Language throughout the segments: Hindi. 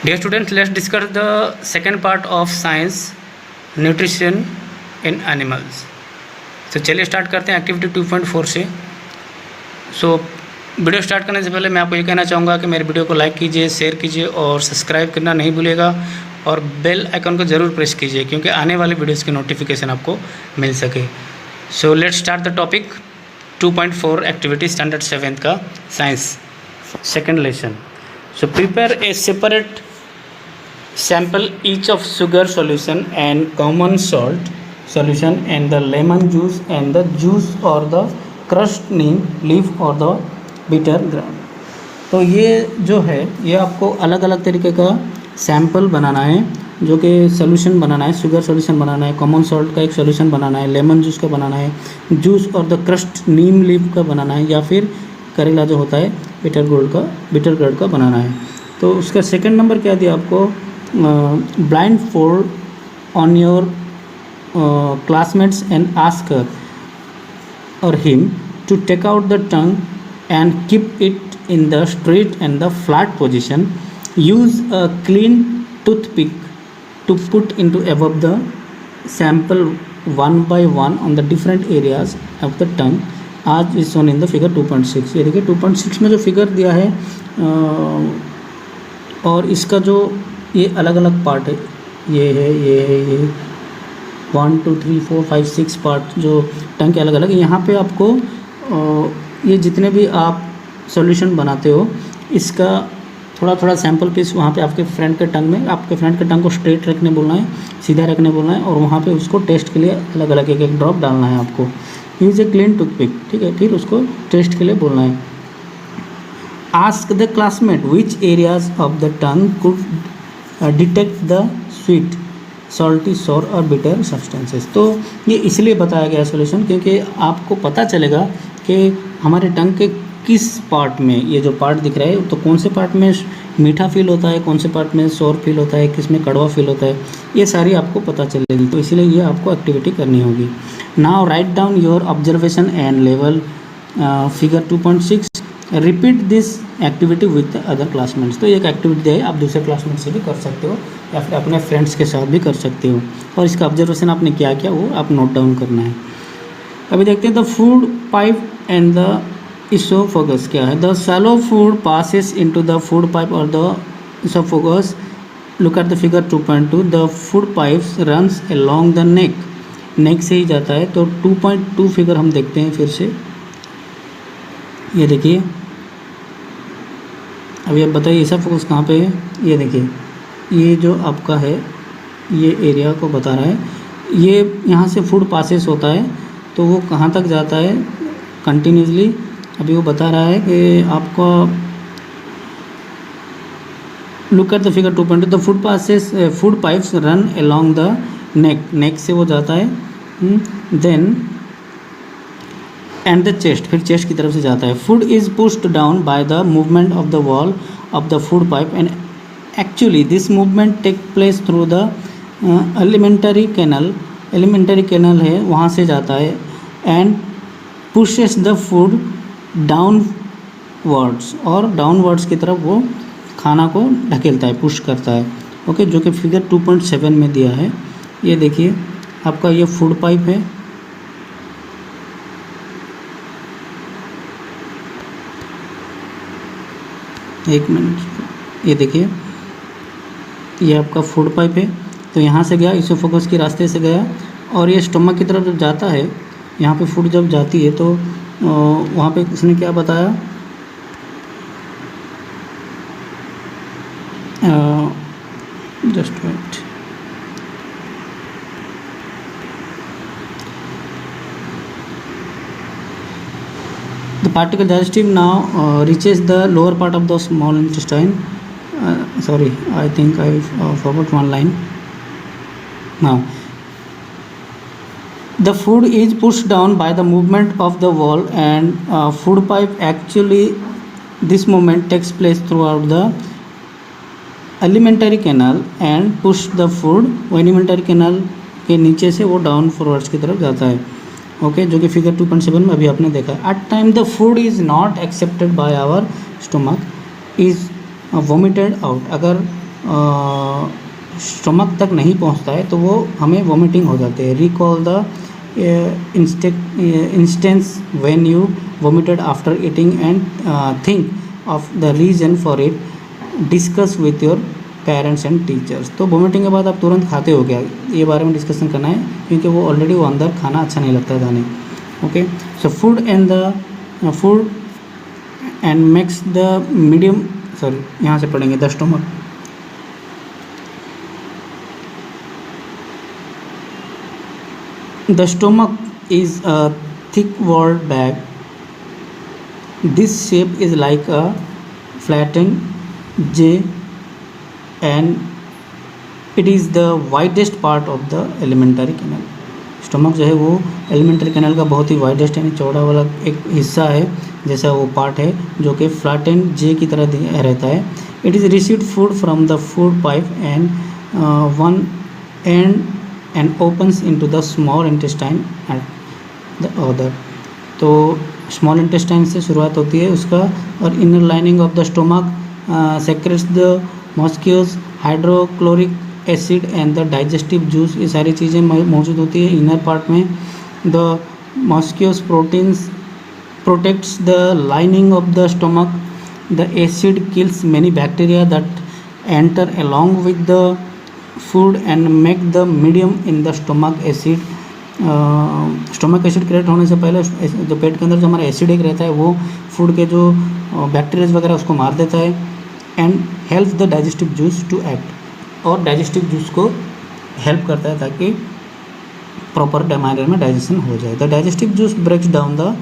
Dear students, let's discuss the second part of science, nutrition in animals. तो चलिए स्टार्ट करते हैं एक्टिविटी 2.4 से। वीडियो स्टार्ट करने से पहले मैं आपको ये कहना चाहूँगा कि मेरे वीडियो को लाइक कीजिए, शेयर कीजिए और सब्सक्राइब करना नहीं भूलिएगा और बेल आइकन को ज़रूर प्रेस कीजिए क्योंकि आने वाली वीडियोज़ की नोटिफिकेशन आपको मिल सके। So let's start the topic 2.4 activity standard 7 का science second lesson. So prepare a separate sample each of sugar solution and common salt solution and the lemon juice and the juice or the crushed neem leaf or the bitter ground। तो ये जो है ये आपको अलग अलग तरीके का सैम्पल बनाना है, जो कि सोल्यूशन बनाना है, शुगर सोल्यूशन बनाना है, कॉमन सॉल्ट का एक सोल्यूशन बनाना है, लेमन जूस का बनाना है, जूस और द क्रस्ट नीम लीफ का बनाना है, या फिर करेला जो होता है बिटर गोल्ड का बनाना है। तो उसका सेकंड नंबर क्या दिया आपको, blindfold on your classmates and ask her और him to take out the tongue and keep it in the straight and the flat position. Use a clean toothpick to put into above the sample one by one on the different areas of the tongue as is shown in the figure 2.6। ये देखिए 2.6 में जो फिगर दिया है और इसका जो ये अलग अलग पार्ट है, ये 1 2 3 4 5 6 पार्ट जो टंग के अलग अलग। यहाँ पे आपको ये जितने भी आप सॉल्यूशन बनाते हो इसका थोड़ा थोड़ा सैम्पल पीस वहाँ पे आपके फ्रंट के टंग में, आपके फ्रंट के टंग को स्ट्रेट रखने बोलना है, सीधा रखने बोलना है और वहाँ पे उसको टेस्ट के लिए अलग अलग एक एक ड्रॉप डालना है आपको। यूज ए क्लीन टूथपिक, ठीक है, फिर उसको टेस्ट के लिए बोलना है। Ask the classmate which areas of the tongue could detect the sweet salty सोर और बिटर सब्सटेंसेस। तो ये इसलिए बताया गया सोल्यूशन क्योंकि आपको पता चलेगा कि हमारे टंग के किस पार्ट में, ये जो पार्ट दिख रहा है तो कौन से पार्ट में मीठा फील होता है, कौन से पार्ट में सोर फील होता है, किस में कड़वा फील होता है, ये सारी आपको पता चलेगी। तो इसलिए ये आपको एक्टिविटी करनी होगी। Now write down your observation and level figure 2.6। Repeat this activity with other classmates. तो एक एक्टिविटी है, आप दूसरे क्लासमेट से भी कर सकते हो या फिर अपने फ्रेंड्स के साथ भी कर सकते हो और इसका ऑब्जर्वेशन आपने क्या किया वो आप नोट डाउन करना है। अभी देखते हैं the food pipe and the oesophagus क्या है। The swallow food passes into the food pipe और the oesophagus. Look at the figure 2.2। The food pipes runs along the neck से ही जाता है। तो 2.2 फिगर हम देखते हैं फिर से। ये देखिए, अभी आप बताइए इसोफोगस कहाँ पे है। ये देखिए, ये जो आपका है ये एरिया को बता रहा है। ये यहाँ से फूड पासेस होता है तो वो कहाँ तक जाता है कंटिन्यूसली। अभी वो बता रहा है कि आपको look at the figure 2.2। The food passes food pipes run along the neck से वो जाता है, देन एंड द चेस्ट, फिर चेस्ट की तरफ से जाता है। Food is pushed down by the movement of the wall of the food pipe and actually this movement take place through the alimentary canal है वहाँ से जाता है and pushes the food downwards, और डाउनवर्ड्स की तरफ वो खाना को ढकेलता है, पुश करता है। ओके, जो कि फिगर 2.7 में दिया है। ये देखिए आपका ये फूड पाइप है, एक मिनट, ये देखिए ये आपका फूड पाइप है। तो यहाँ से गया, इसोफोगस के रास्ते से गया और ये स्टमक की तरफ जब जाता है, यहाँ पे फूड जब जाती है तो वहाँ पे उसने क्या बताया, just wait, the particle digestive now reaches the lower part of the small intestine. Sorry, I think I forgot one line. Now the food is pushed down by the movement of the wall and food pipe. Actually this movement takes place throughout the alimentary canal and push the food, वो alimentary canal के नीचे से वो डाउन फॉरवर्ड्स की तरफ जाता है। ओके, जो कि फिगर 2.7 में अभी आपने देखा। At time the food is not accepted by our stomach is vomited out. अगर स्टमक तक नहीं पहुंचता है तो वो हमें वोमिटिंग हो जाती है। Recall the instance when you vomited after eating and think of the reason for it, discuss with your parents and teachers. तो वोमिटिंग के बाद आप तुरंत खाते हो क्या, ये बारे में डिस्कशन करना है, क्योंकि वो ऑलरेडी वो अंदर खाना अच्छा नहीं लगता है जाने। Okay, so food and makes the medium, sorry यहाँ से पढ़ेंगे the stomach. The stomach is a thick-walled bag. This shape is like a flattened J, and it is the widest part of the alimentary canal. Stomach जो है वो एलिमेंट्री कैनल का बहुत ही वाइडेस्ट यानी चौड़ा वाला एक हिस्सा है, जैसा वो पार्ट है जो कि फ्लैटेंड जे की तरह रहता है। It is received food from the food pipe and one and and opens into the small intestine at the other। तो स्मॉल इंटेस्टाइन से शुरुआत होती है उसका, और inner lining of the stomach secretes the mucus, hydrochloric acid and the digestive juice, ये सारी चीज़ें मौजूद होती है इनर पार्ट में। The mucus proteins protects the lining of the stomach, the acid kills many bacteria that enter along with the food and make the medium in the stomach acid. Stomach acid create होने से पहले जो पेट के अंदर जो हमारा एसिड एक रहता है वो फूड के जो बैक्टीरियाज वगैरह उसको मार देता है, and help the digestive juice to act, और डाइजेस्टिव जूस को हेल्प करता है ताकि प्रॉपर मैनर में डाइजेशन हो जाए। The digestive juice breaks down the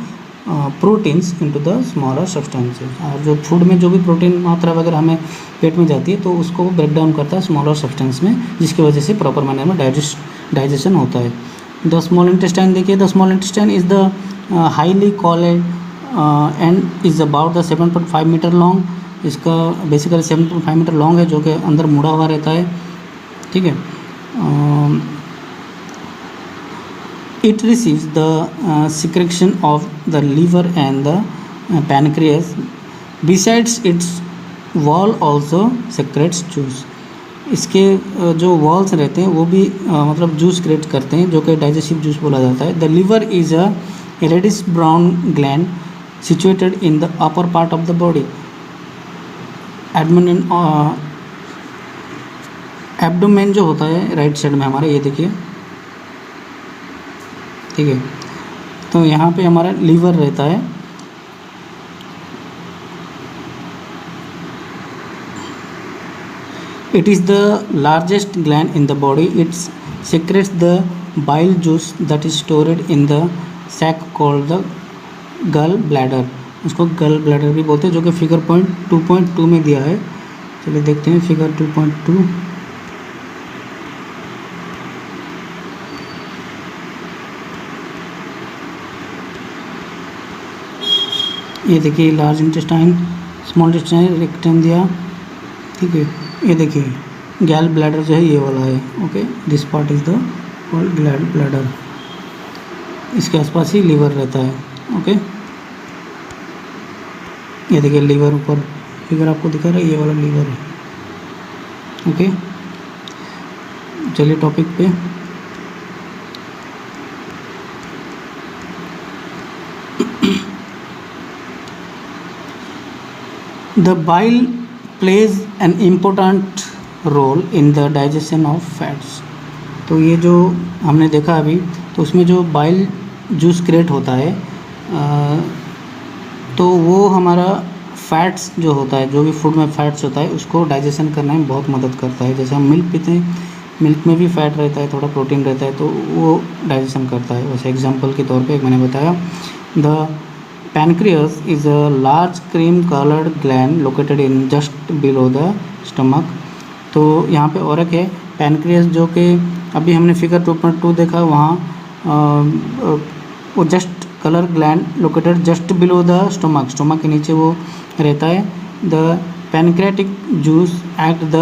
proteins into the smaller substances, और जो फूड में जो भी प्रोटीन मात्रा वगैरह हमें पेट में जाती है तो उसको वो ब्रेक डाउन करता है स्मॉलर सब्सटेंस में, जिसकी वजह से प्रॉपर मैनर में डाइजेशन होता है। द स्मॉल इंटेस्टाइन देखिए, the small intestine is the highly coiled and is about the 7.5 metre long. इसका बेसिकली 7.5 मीटर लॉन्ग है जो कि अंदर मुड़ा हुआ रहता है, ठीक है। It receives the secretion of the liver and the pancreas. Besides, its wall also secretes juice. इसके जो वॉल्स रहते हैं वो भी मतलब जूस क्रिएट करते हैं जो कि डाइजेस्टिव जूस बोला जाता है। The liver is a reddish brown gland situated in the upper part of the body. Abdomen जो होता है राइट साइड में हमारे, ये देखिए, ठीक है। तो यहाँ पे हमारा लीवर रहता है, it is the largest gland in the body. It's secretes the bile juice that is stored in the sac called the gall bladder। उसको गल ब्लैडर भी बोलते हैं, जो कि फिगर पॉइंट 2.2 में दिया है। चलिए देखते हैं फिगर 2.2। ये देखिए large intestine, small intestine, rectum दिया, ठीक है। ये देखिए गैल ब्लैडर जो है ये वाला है, okay. This part is the called गैल ब्लैडर। इसके आसपास ही लीवर रहता है, ओके। ये देखिए लीवर ऊपर फिगर आपको दिखा रहा है, ये वाला लीवर है, ओके। चलिए टॉपिक पे। The bile plays an important role in the digestion of fats। तो ये जो हमने देखा अभी, तो उसमें जो बाइल जूस क्रिएट होता है तो वो हमारा फैट्स जो होता है, जो भी फूड में फैट्स होता है उसको डाइजेशन करने में बहुत मदद करता है। जैसे हम मिल्क पीते हैं, मिल्क में भी फैट रहता है, थोड़ा प्रोटीन रहता है, तो वो डाइजेशन करता है। वैसे एग्जांपल के तौर पे एक मैंने बताया, the pancreas is a large cream colored gland located in just below the stomach। तो यहाँ पे और एक है पैनक्रियास, जो कि अभी हमने फिगर 2.2 देखा, वहाँ वो just colour gland located just below the stomach, stomach के नीचे वो रहता है। The pancreatic juice act the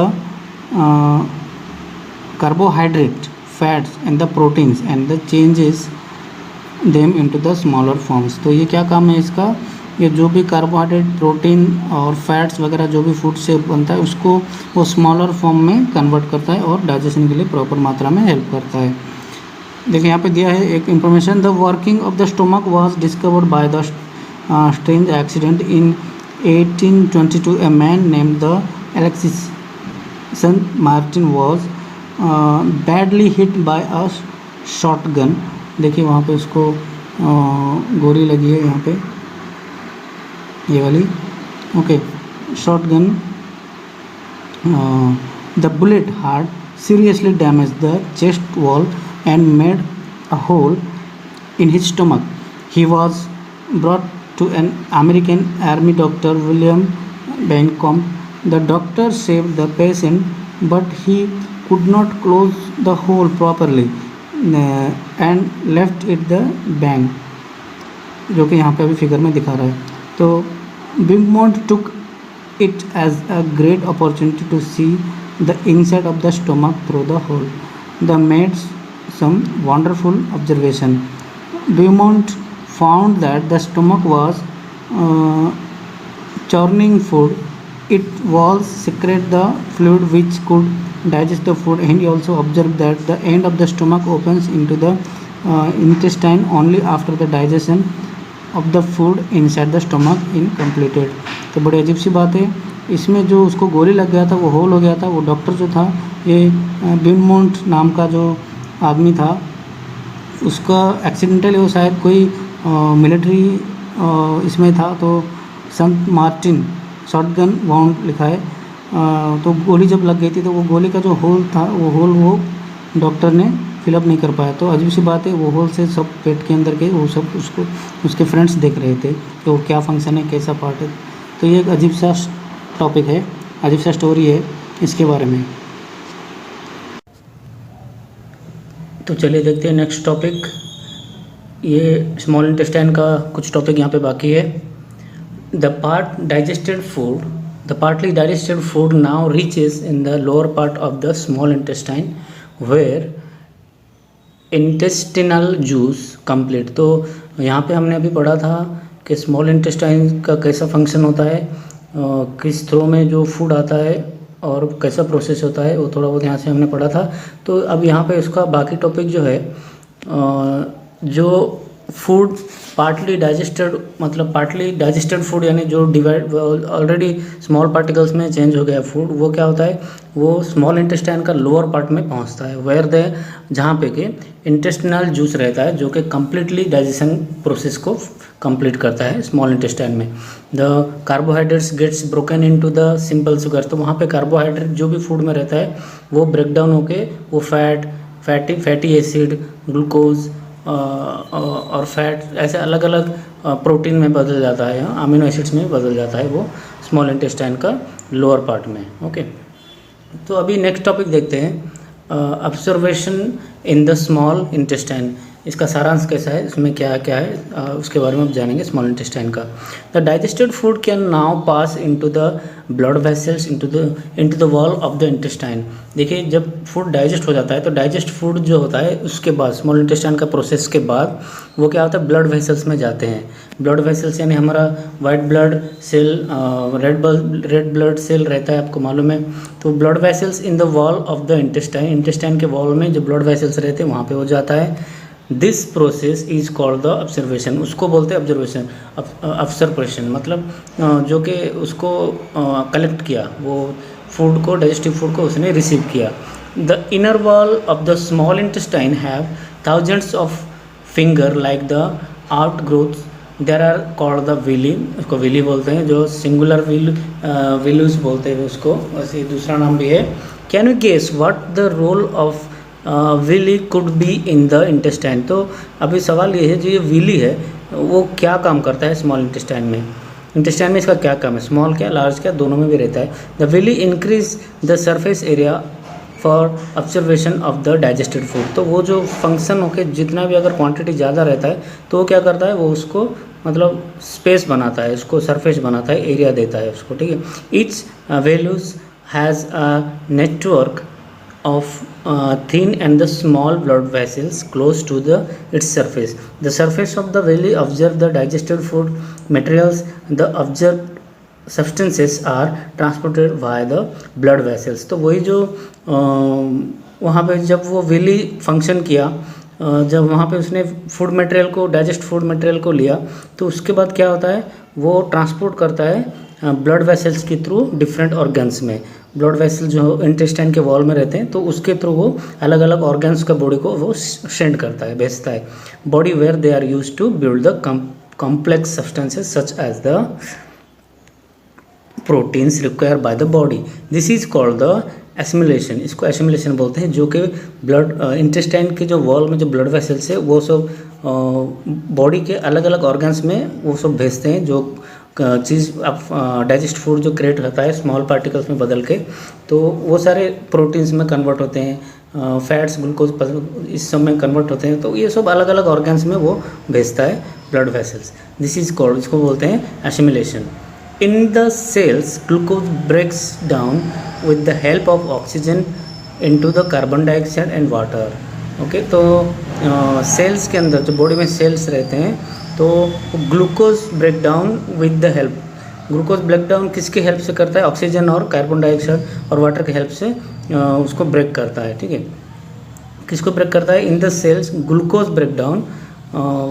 carbohydrate fats and the proteins and the changes them into the smaller forms. तो ये क्या काम है इसका, ये जो भी कार्बोहाइड्रेट, प्रोटीन और फैट्स वगैरह जो भी फूड से बनता है उसको वो स्मॉलर फॉर्म में कन्वर्ट करता है और डाइजेशन के लिए प्रॉपर मात्रा में हेल्प करता है। देखिए यहाँ पे दिया है एक information, the working of the stomach was discovered by the strange accident in 1822। A man named the Alexis San Martin was badly hit by a shotgun. देखिए वहाँ पे उसको गोली लगी है, यहाँ पे ये वाली, okay, shotgun. The bullet had seriously damaged the chest wall and made a hole in his stomach. He was brought to an American Army doctor, William Bancomb. The doctor saved the patient, but he could not close the hole properly and left it the bang, जो कि यहाँ पे अभी फिगर में दिखा रहा है। तो Beaumont took it as a great opportunity to see the inside of the stomach through the hole. They made some wonderful observation. Beaumont found that the stomach was churning food. It was secrete the fluid which could digest the food, and he also observed that the end of the stomach opens into the intestine only after the digestion of the food inside the stomach in completed. तो बड़ी अजीब सी बात है, इसमें जो उसको गोली लग गया था वो होल हो गया था। वो डॉक्टर जो था, ये ब्यूमोंट नाम का जो आदमी था, उसका एक्सीडेंटली वो शायद कोई मिलिट्री इसमें था, तो संत मार्टिन शॉटगन वाउंड लिखा है। तो गोली जब लग गई थी तो वो गोली का जो होल था वो होल वो डॉक्टर ने फिलअप नहीं कर पाया। तो अजीब सी बात है, वो होल से सब पेट के अंदर के वो सब उसको उसके फ्रेंड्स देख रहे थे कि वो क्या फंक्शन है, कैसा पार्ट है। तो ये एक अजीब सा टॉपिक है, अजीब सा स्टोरी है इसके बारे में। तो चलिए देखते हैं नेक्स्ट टॉपिक। ये स्मॉल इंटेस्टाइन का कुछ टॉपिक यहाँ पे बाकी है। The partly digested food now reaches in the lower part of the small intestine where intestinal juice complete। तो यहाँ पे हमने अभी पढ़ा था कि स्मॉल इंटेस्टाइन का कैसा फंक्शन होता है, किस थ्रो में जो फूड आता है और कैसा प्रोसेस होता है, वो थोड़ा बहुत यहाँ से हमने पढ़ा था। तो अब यहाँ पे उसका बाकी टॉपिक जो है, जो फूड पार्टली डाइजेस्टेड, मतलब पार्टली डाइजेस्टेड फूड यानी जो डिवाइड ऑलरेडी स्मॉल पार्टिकल्स में चेंज हो गया फूड, वो क्या होता है, वो स्मॉल इंटेस्टाइन का लोअर पार्ट में पहुंचता है, वेयर द जहाँ पे कि इंटेस्टिनल जूस रहता है जो कि कम्प्लीटली डाइजेशन प्रोसेस को कंप्लीट करता है स्मॉल इंटेस्टाइन में। The carbohydrates gets broken into the simple sugar. तो वहाँ पे कार्बोहाइड्रेट जो भी फूड में रहता है वो ब्रेक डाउन होके वो फैटी एसिड, ग्लूकोज और फैट, ऐसे अलग अलग प्रोटीन में बदल जाता है, अमीनो एसिड्स में बदल जाता है वो स्मॉल इंटेस्टाइन का लोअर पार्ट में। ओके, तो अभी नेक्स्ट टॉपिक देखते हैं, observation in the small intestine. इसका सारांश कैसा है, इसमें क्या क्या है, उसके बारे में आप जानेंगे स्मॉल इंटेस्टाइन का। The digested food can now pass into the blood vessels into the wall of the intestine. देखिए जब फूड डाइजेस्ट हो जाता है तो डाइजेस्ट फूड जो होता है उसके बाद स्मॉल इंटेस्टाइन का प्रोसेस के बाद वो क्या होता है, ब्लड वेसल्स में जाते हैं। ब्लड वेसल्स यानी हमारा white blood cell, red blood cell रहता है, आपको मालूम है। तो blood vessels in the wall of the intestine के वॉल में जो ब्लड वेसल्स रहते हैं वहाँ पे वो जाता है। This process is called the observation. उसको बोलते हैं ऑब्जर्वेशन, ऑब्जर्वेशन मतलब जो कि उसको कलेक्ट किया, वो फूड को, डाइजेस्टिव फूड को उसने रिसीव किया। The inner wall of the small intestine have thousands of finger like the outgrowths, there are called the villi. उसको विली बोलते हैं, जो सिंगुलर विलूस बोलते हैं उसको, वैसे दूसरा नाम भी है। Can you guess what the role of villi could be in the intestine. तो अभी सवाल ये है, जो ये विली है वो क्या काम करता है स्मॉल इंटेस्टाइन में, इंटेस्टाइन में इसका क्या काम है, स्मॉल क्या लार्ज क्या दोनों में भी रहता है। The villi increase the surface area for observation of the digested food. तो वो जो फंक्शन होके जितना भी अगर क्वांटिटी ज़्यादा रहता है तो वो क्या करता है, वो उसको मतलब स्पेस बनाता है, उसको सरफेस बनाता है, एरिया देता है उसको, ठीक है। Each values has a network of thin and the small blood vessels close to the its surface. The surface of the belly observe the digested food materials. The observed substances are transported via the blood vessels. तो वही जो वहाँ पे जब वो वेली फंक्शन किया, जब वहाँ पे उसने फूड मटेरियल को, डाइजेस्ट फूड मटेरियल को लिया, तो उसके बाद क्या होता है, वो ट्रांसपोर्ट करता है ब्लड वेसल्स के थ्रू डिफरेंट ऑर्गन्स में. ब्लड वेसल जो इंटेस्टाइन के वॉल में रहते हैं, तो उसके थ्रू वो अलग अलग ऑर्गन्स का बॉडी को वो सेंड करता है, भेजता है. Body where they are use to build the complex substances such as the proteins require by the body. This is called the assimilation. इसको एसिमिलेशन बोलते हैं, जो कि ब्लड इंटेस्टाइन के जो वॉल में जो ब्लड वेसल्स है वो सब बॉडी के अलग अलग ऑर्गन्स में वो सब भेजते हैं. जो चीज़ आप डाइजेस्ट फूड जो क्रिएट होता है स्मॉल पार्टिकल्स में बदल के, तो वो सारे प्रोटीन्स में कन्वर्ट होते हैं, फैट्स, ग्लूकोज इस सब में कन्वर्ट होते हैं. तो ये सब अलग अलग ऑर्गन्स में वो भेजता है blood vessels. This is called, इसको बोलते हैं assimilation. In the cells, glucose breaks down with the help of oxygen into the carbon dioxide and water. Okay, तो सेल्स के अंदर जो बॉडी में सेल्स रहते हैं, तो glucose break down with the help. Glucose break down किसके हेल्प से करता है? ऑक्सीजन और कार्बन डाइऑक्साइड और वाटर के हेल्प से उसको ब्रेक करता है. ठीक है, किसको ब्रेक करता है? In the cells glucose break down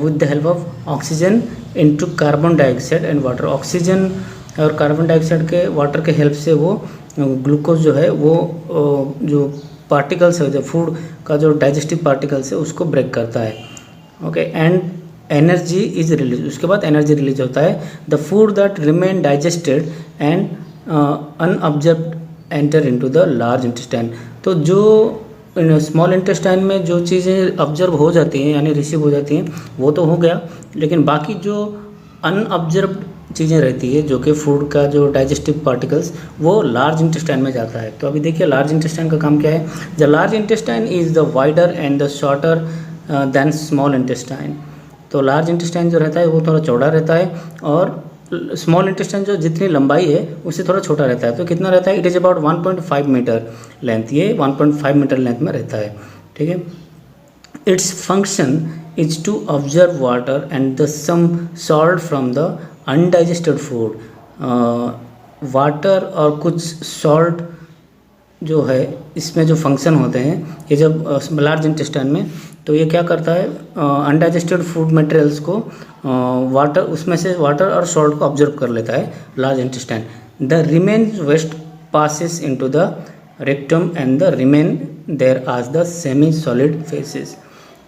with the help of oxygen into carbon dioxide and water. Oxygen और कार्बन डाइऑक्साइड के वाटर के हेल्प से वो ग्लूकोज जो है वो जो पार्टिकल्स है, जो फूड का जो डाइजेस्टिव पार्टिकल्स है उसको ब्रेक करता है. Okay, and energy is release. उसके बाद एनर्जी रिलीज होता है. The food that remain digested and unobserved enter into the large intestine. तो जो स्मॉल इंटेस्टाइन में जो चीज़ें ऑब्जर्व हो जाती हैं यानी रिसीव हो जाती हैं वो तो हो गया, लेकिन बाकी जो अनऑब्जर्व्ड चीज़ें रहती है जो कि फूड का जो डाइजेस्टिव पार्टिकल्स वो लार्ज इंटेस्टाइन में जाता है. तो अभी देखिए लार्ज इंटेस्टाइन का काम क्या है. The large intestine is the wider and the shorter than small intestine. तो लार्ज इंटेस्टाइन जो रहता है वो थोड़ा चौड़ा रहता है और स्मॉल इंटेस्टाइन जो जितनी लंबाई है उससे थोड़ा छोटा रहता है. तो कितना रहता है? It is about 1.5 metre length. ये 1.5 मीटर लेंथ में रहता है. ठीक है, its function is to observe water and the some salt from the undigested food. Water और कुछ सॉल्ट जो है इसमें जो फंक्शन होते हैं, ये जब लार्ज इंटेस्टाइन में, तो ये क्या करता है? अनडाइजेस्टेड फूड मटेरियल्स को वाटर, उसमें से वाटर और सॉल्ट को ऑब्जर्व कर लेता है large intestine. The remains waste passes into the rectum and the remain there as the semi solid faeces.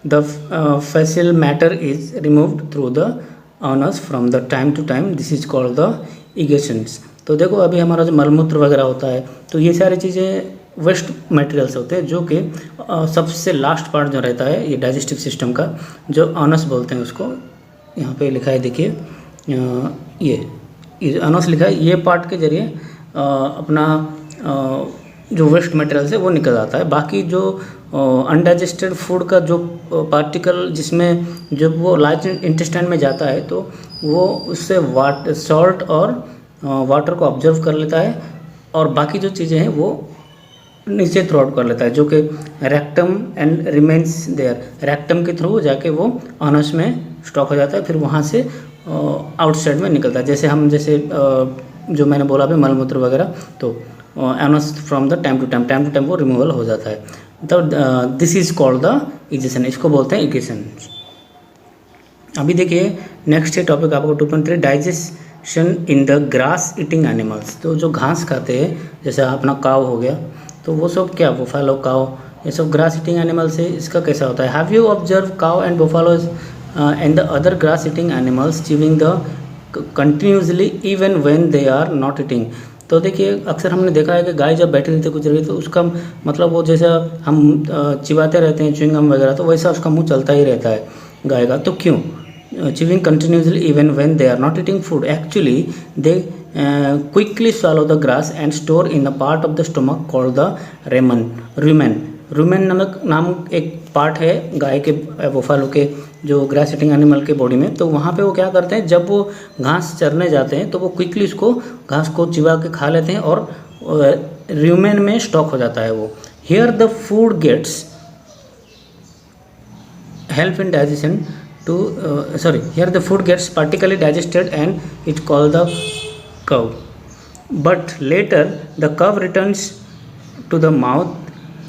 The faecal matter is removed through the anus from the time to time. This is called the egestion. तो देखो अभी हमारा जो मलमूत्र वगैरह होता है, तो ये सारी चीज़ें वेस्ट मटेरियल्स होते हैं जो कि सबसे लास्ट पार्ट जो रहता है ये डाइजेस्टिव सिस्टम का, जो ऑनस बोलते हैं उसको. यहाँ पे लिखा है, देखिए ये ऑनस लिखा है. ये पार्ट के जरिए अपना जो वेस्ट मटेरियल्स है वो निकल आता है. बाकी जो अनडाइजेस्टेड फूड का जो पार्टिकल जिसमें जब वो लार्ज इंटेस्टाइन में जाता है तो वो उससे सॉल्ट और वाटर को ऑब्जर्व कर लेता है और बाकी जो चीज़ें हैं वो नीचे थ्रू आउट कर लेता है, जो कि rectum and remains there. Rectum के थ्रू जाके वो ऑनस में स्टॉक हो जाता है, फिर वहाँ से आउटसाइड में निकलता है. जैसे हम जो मैंने बोला अभी मलमूत्र वगैरह, तो anus from the time to time वो रिमूवल हो जाता है. तो this is called the egestion. इसको बोलते हैं इजेशन. अभी देखिए नेक्स्ट है टॉपिक आपको 2.3 digestion in the grass eating animals. तो जो घास खाते हैं, जैसे अपना काव हो गया, तो वो सब क्या, बुफालो, काव, ये सब ग्रास ईटिंग एनिमल्स है. इसका कैसा होता है? Have you observe cow and buffaloes and the other grass eating animals chewing the continuously even when they are not eating. तो देखिए अक्सर हमने देखा है कि गाय जब बैठी रहती है कुछ जगह, तो उसका मतलब वो जैसा हम चिबाते रहते हैं च्युइंगम वगैरह, तो वैसा उसका मुंह चलता ही रहता है गाय का. तो क्यों? chewing continuously even when they are not eating food. Actually they quickly swallow the grass and store in the part of the stomach called the rumen नामक एक पार्ट है गाय के, बुफालो के, जो ग्रास ईटिंग एनिमल के बॉडी में. तो वहाँ पे वो क्या करते हैं, जब वो घास चरने जाते हैं तो वो क्विकली उसको घास को चिबा के खा लेते हैं और रूमेन में स्टॉक हो जाता है वो. Here the food gets help in digestion to here the food gets partially digested and it's called the curve. But later the curve returns to the mouth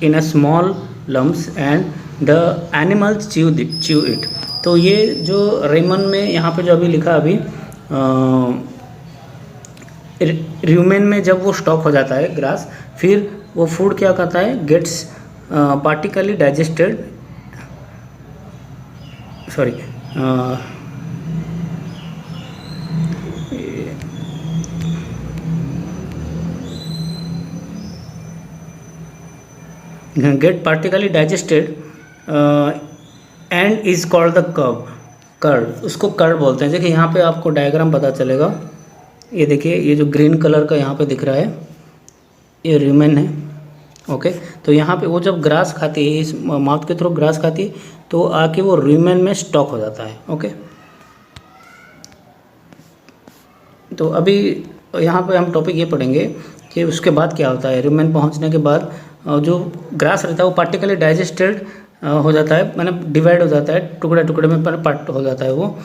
in a small lumps and the animals chew it. तो ये जो रेमन में यहाँ पे जो अभी लिखा अभी र्यूमेन में जब वो स्टॉक हो जाता है ग्रास, फिर वो फूड क्या करता है, gets partially digested, sorry get partially digested and is called the curd, उसको कर्ड बोलते हैं। देखिए यहाँ पे आपको डायग्राम पता चलेगा, ये देखिए ये जो ग्रीन कलर का यहाँ पे दिख रहा है ये र्यूमेन है। ओके, तो यहाँ पे वो जब ग्रास खाती है, इस माउथ के थ्रू ग्रास खाती है, तो आके वो र्यूमेन में स्टॉक हो जाता है। ओके, तो अभी यहाँ पे हम टॉपिक ये पढ़ेंगे कि उसके बाद क्या होता है। र्यूमेन पहुँचने के बाद जो ग्रास रहता है वो पार्टिकली डाइजेस्टेड हो जाता है, मतलब डिवाइड हो जाता है, टुकड़े टुकड़े में पार्ट हो जाता है वो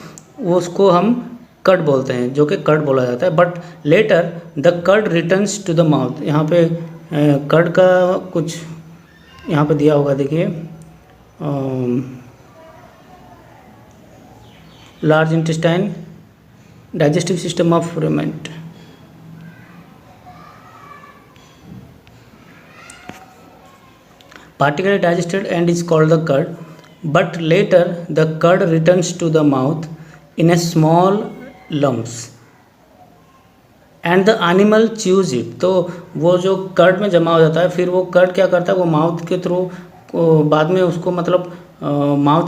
उसको हम कर्ड बोलते हैं, जो कि कर्ड बोला जाता है। But later the curd returns to the mouth, यहाँ पे कर्ड का कुछ यहाँ पे दिया होगा, देखिए large intestine, digestive system of ruminant, partially digested and is called the curd, but later the curd returns to the mouth in a small lumps and the animal chews it। तो वो जो कर्ड में जमा हो जाता है, फिर वो कर्ड क्या करता है, वो माउथ के थ्रू बाद में उसको मतलब माउथ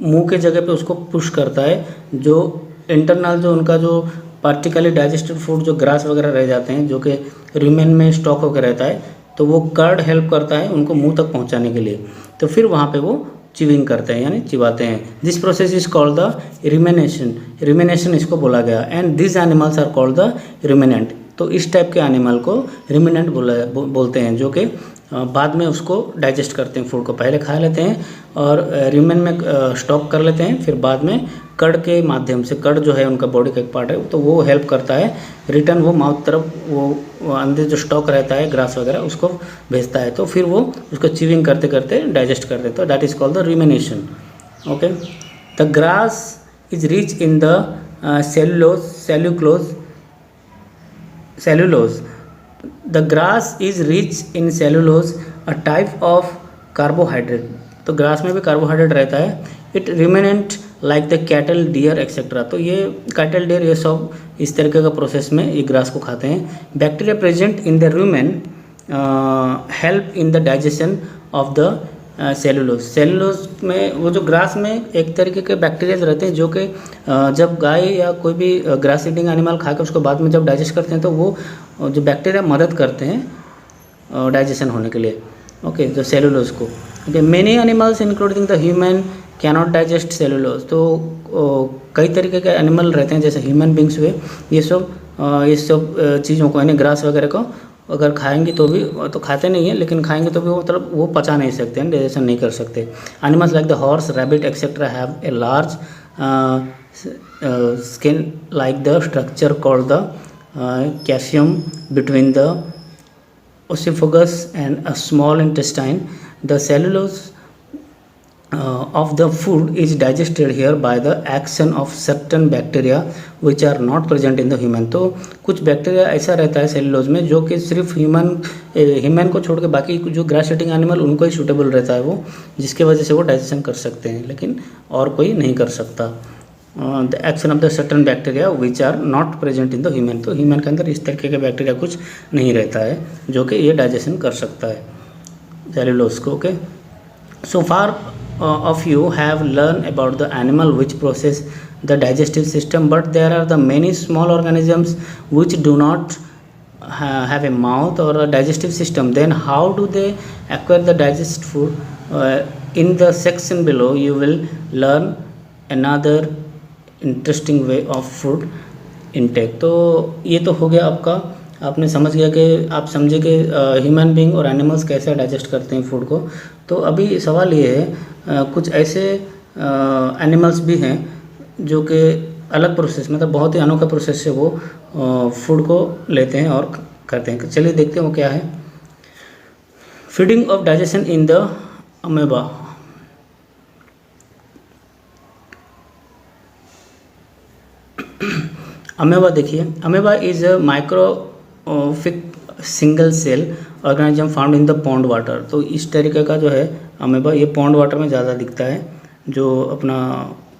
मुंह के जगह पे उसको पुश करता है, जो इंटरनल जो उनका जो पार्टिकली डाइजेस्टेड फूड जो ग्रास वगैरह रह जाते हैं, जो कि र्यूमेन में स्टॉक होकर रहता है, तो वो कर्ड हेल्प करता है उनको मुंह तक पहुंचाने के लिए। तो फिर वहाँ पे वो चिविंग करते हैं, यानी चिबाते हैं। This process is called the rumination, rumination इसको बोला गया। And this animals are called the ruminant. तो इस टाइप के एनिमल को रिमेनेंट बोलते हैं, जो कि बाद में उसको डाइजेस्ट करते हैं, फूड को पहले खा लेते हैं और रिमेन में स्टॉक कर लेते हैं, फिर बाद में कर्ड के माध्यम से, कर्ड जो है उनका बॉडी का एक पार्ट है, तो वो हेल्प करता है रिटर्न वो माउथ तरफ, वो अंदर जो स्टॉक रहता है ग्रास वगैरह उसको भेजता है, तो फिर वो उसको चिविंग करते करते डाइजेस्ट कर देता है। That is called the rumination. Okay, the grass is rich in the cellulose. The grass is rich in cellulose, a type of carbohydrate। तो ग्रास में भी कार्बोहाइड्रेट रहता है। It ruminant like the cattle, deer etcetera. तो ये कैटल, डियर ये सब इस तरीके का प्रोसेस में ये ग्रास को खाते हैं। Bacteria present in the rumen help in the digestion of the cellulose. Cellulose में वो जो ग्रास में एक तरीके के बैक्टीरियाज रहते हैं, जो कि जब गाय या कोई भी ग्रास ईटिंग एनिमल खा के उसको बाद में जब डाइजेस्ट करते हैं, तो वो जो बैक्टीरिया मदद करते हैं डाइजेशन होने के लिए। ओके, जो सेलुलोज को। Okay, many animals including the human cannot digest cellulose. तो कई तरीके के एनिमल रहते हैं, जैसे ह्यूमन बींग्स हुए, ये सब चीज़ों को, यानी ग्रास वगैरह को अगर खाएंगे तो भी, तो खाते नहीं हैं लेकिन खाएंगे तो भी वो मतलब वो पचा नहीं सकते हैं, डाइजेशन नहीं कर सकते। Animals like the horse, rabbit etcetera have a large skin like the structure called the calcium between the oesophagus and a small intestine. The cellulose of the food is digested here by the action of certain bacteria which are not present in the human। तो कुछ बैक्टीरिया ऐसा रहता है सेलुलोज में, जो कि सिर्फ ह्यूमन को छोड़ के बाकी जो ग्रास ईटिंग एनिमल उनको ही सूटेबल रहता है वो, जिसके वजह से वो डाइजेशन कर सकते हैं, लेकिन और कोई नहीं कर सकता। The action of the certain bacteria which are not present in the human. तो ह्यूमन के अंदर इस तरीके के बैक्टीरिया कुछ नहीं रहता है जो कि ये डाइजेशन कर सकता है सेलुलोज को। Okay, so far of you have learned about the animal which process the digestive system, but there are the many small organisms which do not have a mouth or a digestive system. Then how do they acquire the digest food? In the section below you will learn another interesting way of food intake। तो ये तो हो गया आपका आपने समझ गया कि आप समझे कि ह्यूमन बीइंग और एनिमल्स कैसे डाइजेस्ट करते हैं फूड को। तो अभी सवाल ये है, कुछ ऐसे एनिमल्स भी हैं जो कि अलग प्रोसेस, मतलब बहुत ही अनोखा प्रोसेस से वो फूड को लेते हैं और करते हैं। चलिए देखते हैं वो क्या है। Feeding of digestion in the amoeba. Amoeba देखिए, amoeba is a microscopic single cell organism found in the pond water. तो इस तरीके का जो है अमेबा, ये पॉन्ड वाटर में ज़्यादा दिखता है, जो अपना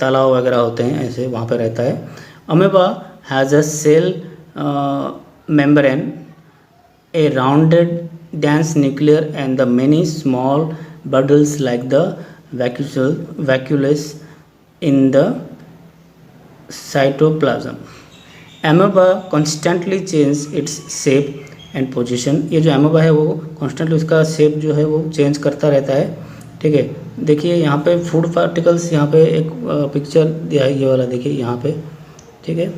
तालाब वगैरह होते हैं ऐसे वहाँ पे रहता है। Amoeba has a cell membrane, a rounded dense nucleus and the many small bundles like the vacuoles in the cytoplasm. Amoeba constantly changes its shape and position. ये जो amoeba है वो constantly उसका shape जो है वो change करता रहता है, ठीक है। देखिए यहाँ पे फूड पार्टिकल्स, यहाँ पे एक पिक्चर दिया है, ये वाला देखिए यहाँ पे, ठीक है।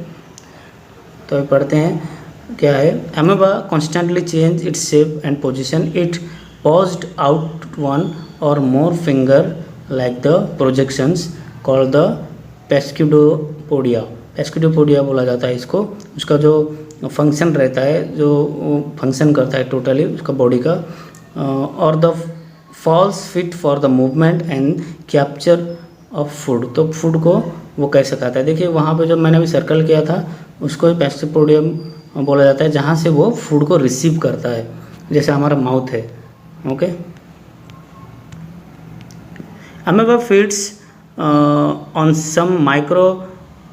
तो अभी पढ़ते हैं क्या है। Amoeba constantly change its shape and position, it pushed out one or more finger like the projections called the pseudopodia. Pseudopodia बोला जाता है इसको। उसका जो फंक्शन रहता है, जो फंक्शन करता है टोटली उसका बॉडी का, और the false feet for the movement and capture of food. तो फूड को वो कैसे खाता है, देखिए वहाँ पे जो मैंने अभी सर्कल किया था उसको पेस्क्यूडोपोडियम बोला जाता है, जहाँ से वो फूड को रिसीव करता है, जैसे हमारा माउथ है, okay. Amoeba feeds on some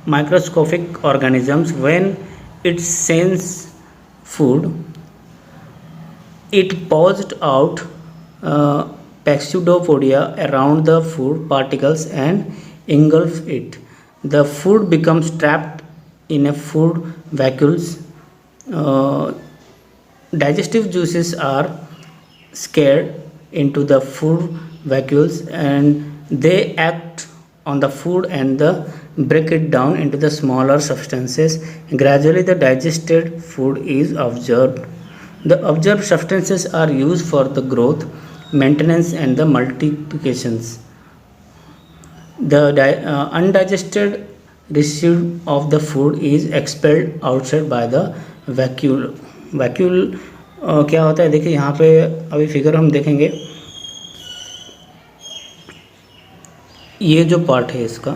microscopic organisms when it sense food it pushed out pseudopodia around the food particles and engulf it. The food becomes trapped in a food vacuoles. Digestive juices are scared into the food vacuoles and they act on the food and break it down into the smaller substances. Gradually the digested food is absorbed. The absorbed substances are used for the growth, maintenance and the multiplications. The undigested residue of the food is expelled outside by the vacuole. Vacuole क्या होता है, देखिए यहाँ पे अभी फिगर हम देखेंगे। ये जो पार्ट है इसका,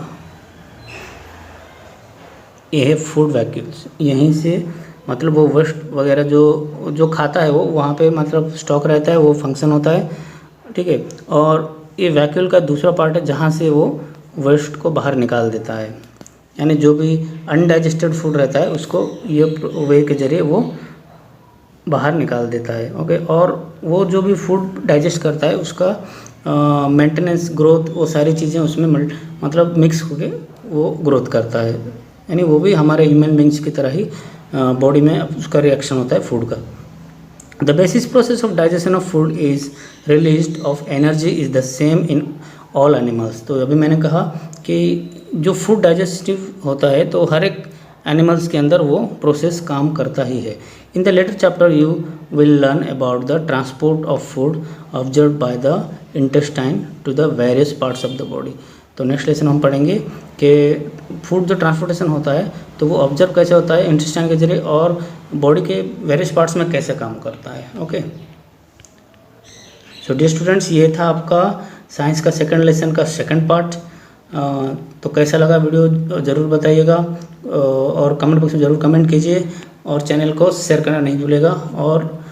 ये है फूड वैक्यूल्स। यहीं से मतलब वो वेस्ट वगैरह जो खाता है वो वहाँ पे मतलब स्टॉक रहता है, वो फंक्शन होता है, ठीक है। और ये वैक्यूल का दूसरा पार्ट है जहाँ से वो वेस्ट को बाहर निकाल देता है, यानी जो भी अनडाइजेस्टेड फूड रहता है उसको ये वे के जरिए वो बाहर निकाल देता है, ओके। और वो जो भी फूड डाइजेस्ट करता है उसका मेंटेनेंस, ग्रोथ, वो सारी चीज़ें उसमें मतलब मिक्स होके वो ग्रोथ करता है, यानी वो भी हमारे ह्यूमन बींग्स की तरह ही बॉडी में उसका रिएक्शन होता है फूड का। The basic process of digestion of food is released of energy is the same in all animals. तो अभी मैंने कहा कि जो फूड डाइजेस्टिव होता है तो हर एक एनिमल्स के अंदर वो प्रोसेस काम करता ही है। In the later chapter you will learn about the transport of food observe by the intestine to the various parts of the body. तो नेक्स्ट लेसन हम पढ़ेंगे कि फूड जो ट्रांसपोर्टेशन होता है तो वो ऑब्जर्व कैसे होता है इंटेस्टाइन के जरिए, और बॉडी के वेरियस पार्ट्स में कैसे काम करता है, ओके। सो डियर स्टूडेंट्स, ये था आपका साइंस का सेकंड लेसन का सेकंड पार्ट। तो कैसा लगा वीडियो ज़रूर बताइएगा, और कमेंट बॉक्स में ज़रूर कमेंट कीजिए, और चैनल को शेयर करना नहीं भूलिएगा, और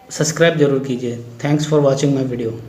सब्सक्राइब ज़रूर कीजिए। Thanks for watching my video.